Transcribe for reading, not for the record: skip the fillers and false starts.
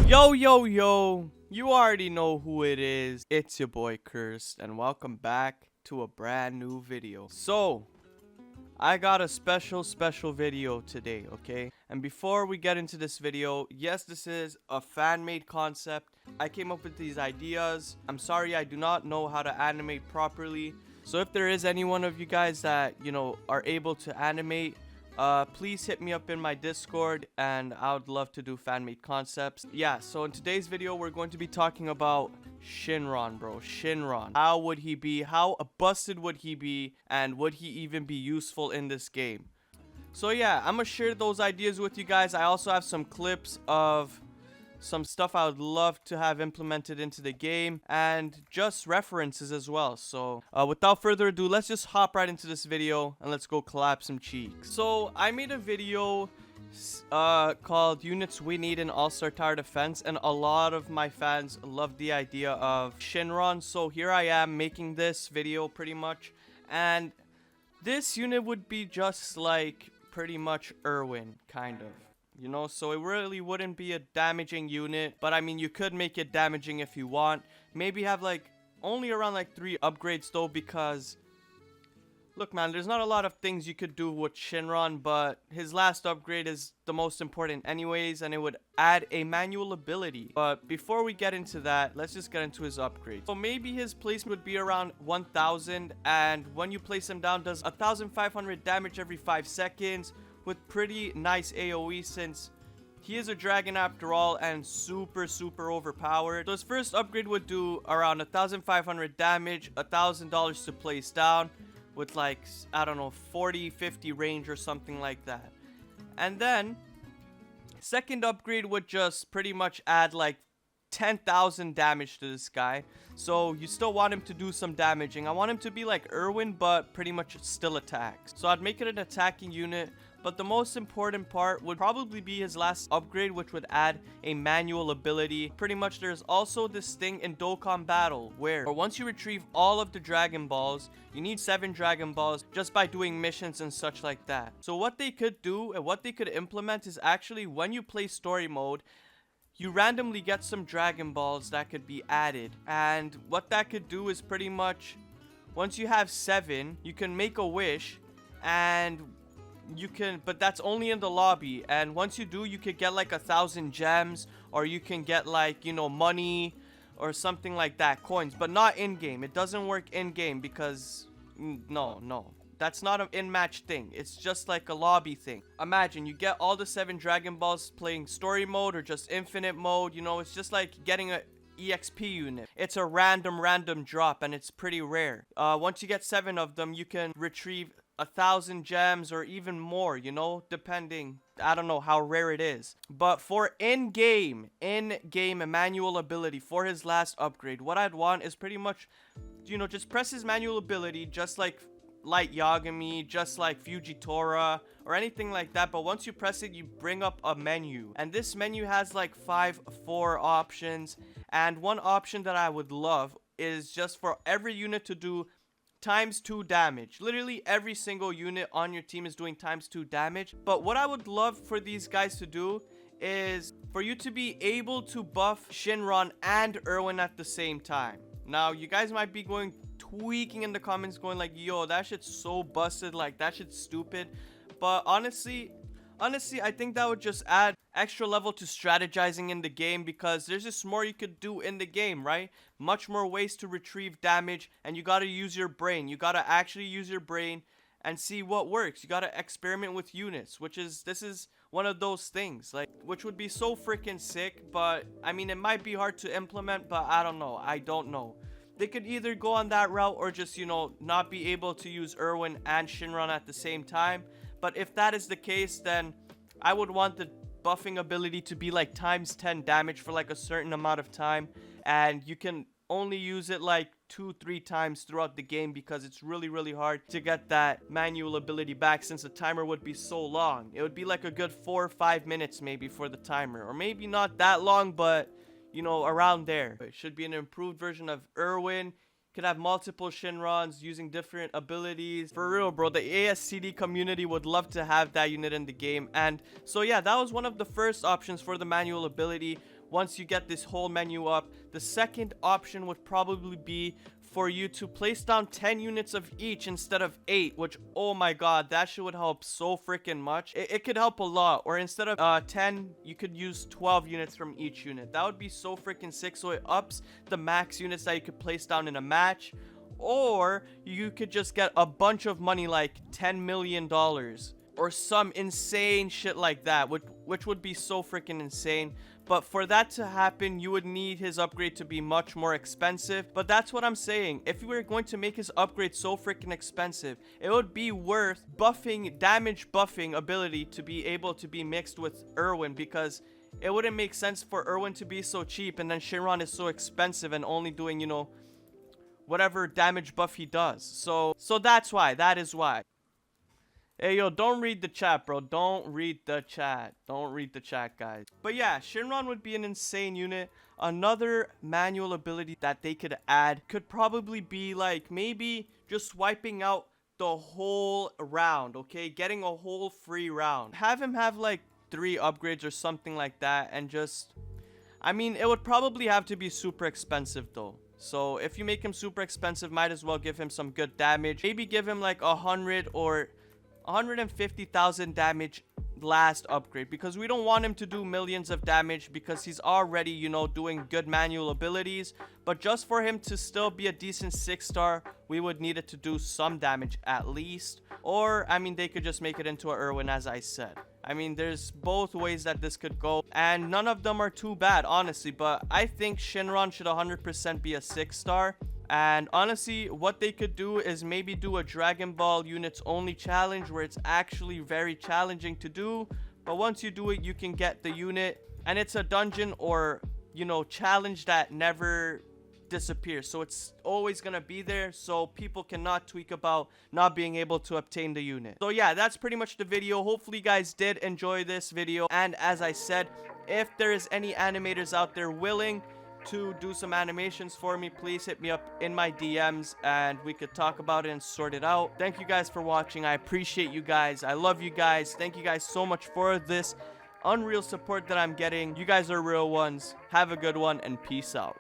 Yo, you already know who it is. It's your boy Cursed, and welcome back to a brand new video. So, I got a special video today, okay? And before we get into this video, yes, this is a fan-made concept. I came up with these ideas. I'm sorry I do not know how to animate properly. So if there is any one of you guys that, are able to animate, please hit me up in my Discord, and I would love to do fan-made concepts. Yeah, so in today's video, we're going to be talking about SHENRON, bro. SHENRON. How would he be? How busted would he be? And would he even be useful in this game? So yeah, I'm gonna share those ideas with you guys. I also have some clips of some stuff I would love to have implemented into the game, and just references as well. So without further ado, let's just hop right into this video and let's go collab some cheeks. So I made a video called Units We Need in All-Star Tower Defense, and a lot of my fans loved the idea of SHENRON. So here I am making this video pretty much, and this unit would be just like pretty much Irwin, kind of. So it really wouldn't be a damaging unit, but I mean, you could make it damaging if you want. Maybe have like only around like 3 upgrades though, because look, man, there's not a lot of things you could do with SHENRON, but his last upgrade is the most important anyways, and it would add a manual ability. But before we get into that, let's just get into his upgrades. So maybe his placement would be around 1000, and when you place him down, does 1500 damage every 5 seconds. With pretty nice AoE, since he is a dragon after all and super overpowered. So his first upgrade would do around 1500 damage, $1000 to place down, with like, I don't know, 40-50 range or something like that. And then second upgrade would just pretty much add like 10,000 damage to this guy. So you still want him to do some damaging. I want him to be like Irwin, but pretty much still attacks. So I'd make it an attacking unit. But the most important part would probably be his last upgrade, which would add a manual ability. Pretty much there's also this thing in Dokkan Battle where once you retrieve all of the Dragon Balls, you need 7 Dragon Balls just by doing missions and such like that. So what they could do and what they could implement is actually when you play story mode, you randomly get some Dragon Balls that could be added. And what that could do is pretty much once you have 7, you can make a wish, and but that's only in the lobby, and once you do, you could get like 1000 gems, or you can get like, money or something like that, coins, but not in game. It doesn't work in game because no, that's not an in-match thing. It's just like a lobby thing. Imagine you get all the 7 Dragon Balls playing story mode or just infinite mode. It's just like getting a EXP unit. It's a random drop, and it's pretty rare. Once you get 7 of them, you can retrieve 1000 gems or even more, depending, I don't know how rare it is. But for in-game manual ability for his last upgrade, what I'd want is pretty much, just press his manual ability, just like Light Yagami, just like Fujitora, or anything like that. But once you press it, you bring up a menu, and this menu has like 4 options. And one option that I would love is just for every unit to do ×2 damage. Literally every single unit on your team is doing ×2 damage. But what I would love for these guys to do is for you to be able to buff SHENRON and Irwin at the same time. Now, you guys might be tweaking in the comments, going like, yo, that shit's so busted, like that shit's stupid. But honestly, I think that would just add extra level to strategizing in the game, because there's just more you could do in the game, right? Much more ways to retrieve damage, and you gotta use your brain. You gotta actually use your brain and see what works. You gotta experiment with units, this is one of those things, like, which would be so freaking sick. But I mean, it might be hard to implement, but I don't know. They could either go on that route or just, not be able to use Irwin and SHENRON at the same time. But if that is the case, then I would want the buffing ability to be like ×10 damage for like a certain amount of time, and you can only use it like 2-3 times throughout the game, because it's really hard to get that manual ability back, since the timer would be so long. It would be like a good 4 or 5 minutes maybe for the timer, or maybe not that long, but around there. It should be an improved version of Irwin. Could have multiple SHENRONs using different abilities. For real, bro, the ASTD community would love to have that unit in the game. And so yeah, that was one of the first options for the manual ability, once you get this whole menu up. The second option would probably be for you to place down 10 units of each instead of 8, which, oh my god, that shit would help so freaking much. It could help a lot. Or instead of 10, you could use 12 units from each unit. That would be so freaking sick. So it ups the max units that you could place down in a match. Or you could just get a bunch of money, like $10 million or some insane shit like that, which would be so freaking insane. But for that to happen, you would need his upgrade to be much more expensive. But that's what I'm saying. If you were going to make his upgrade so freaking expensive, it would be worth buffing, damage buffing ability to be able to be mixed with Irwin, because it wouldn't make sense for Irwin to be so cheap and then Shenron is so expensive and only doing, you know, whatever damage buff he does. So that's why. That is why. Hey, yo, don't read the chat, bro. Don't read the chat. Don't read the chat, guys. But yeah, Shenron would be an insane unit. Another manual ability that they could add could probably be like maybe just wiping out the whole round, okay? Getting a whole free round. Have him have like 3 upgrades or something like that, and just... I mean, it would probably have to be super expensive though. So if you make him super expensive, might as well give him some good damage. Maybe give him like 100 or 150,000 damage last upgrade, because we don't want him to do millions of damage because he's already, you know, doing good manual abilities. But just for him to still be a decent 6-star, we would need it to do some damage at least. Or, I mean, they could just make it into a Irwin, as I said. I mean, there's both ways that this could go, and none of them are too bad, honestly. But I think Shenron should 100% be a 6-star. And honestly, what they could do is maybe do a Dragon Ball units only challenge where it's actually very challenging to do. But once you do it, you can get the unit. And it's a dungeon or, you know, challenge that never disappears. So it's always going to be there. So people cannot tweak about not being able to obtain the unit. So yeah, that's pretty much the video. Hopefully you guys did enjoy this video. And as I said, if there is any animators out there willing to do some animations for me, please hit me up in my DMs and we could talk about it and sort it out. Thank you guys for watching. I appreciate you guys. I love you guys. Thank you guys so much for this unreal support that I'm getting. You guys are real ones. Have a good one and peace out.